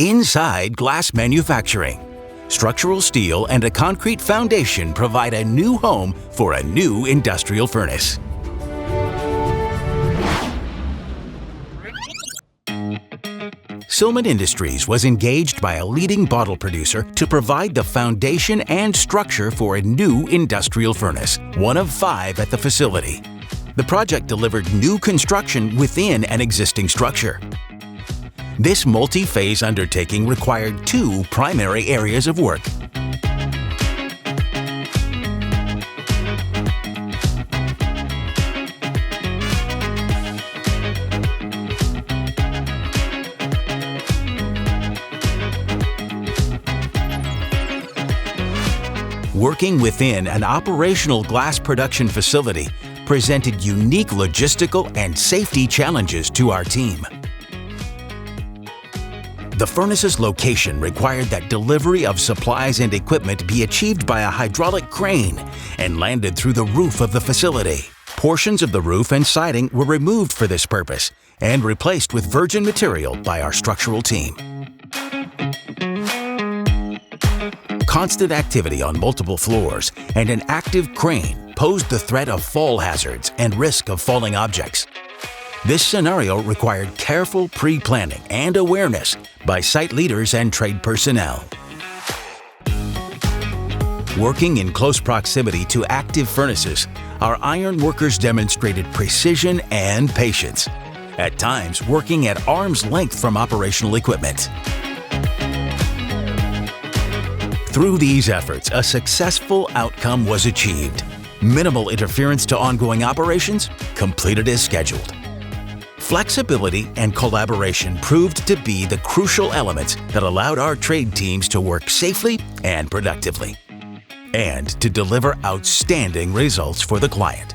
Inside glass manufacturing, structural steel and a concrete foundation provide a new home for a new industrial furnace. SilMan Industries was engaged by a leading bottle producer to provide the foundation and structure for a new industrial furnace, one of 5 at the facility. The project delivered new construction within an existing structure. This multi-phase undertaking required 2 primary areas of work. Working within an operational glass production facility presented unique logistical and safety challenges to our team. The furnace's location required that delivery of supplies and equipment be achieved by a hydraulic crane and landed through the roof of the facility. Portions of the roof and siding were removed for this purpose and replaced with virgin material by our structural team. Constant activity on multiple floors and an active crane posed the threat of fall hazards and risk of falling objects. This scenario required careful pre-planning and awareness by site leaders and trade personnel. Working in close proximity to active furnaces, our iron workers demonstrated precision and patience, at times working at arm's length from operational equipment. Through these efforts, a successful outcome was achieved. Minimal interference to ongoing operations, completed as scheduled. Flexibility and collaboration proved to be the crucial elements that allowed our trade teams to work safely and productively, and to deliver outstanding results for the client.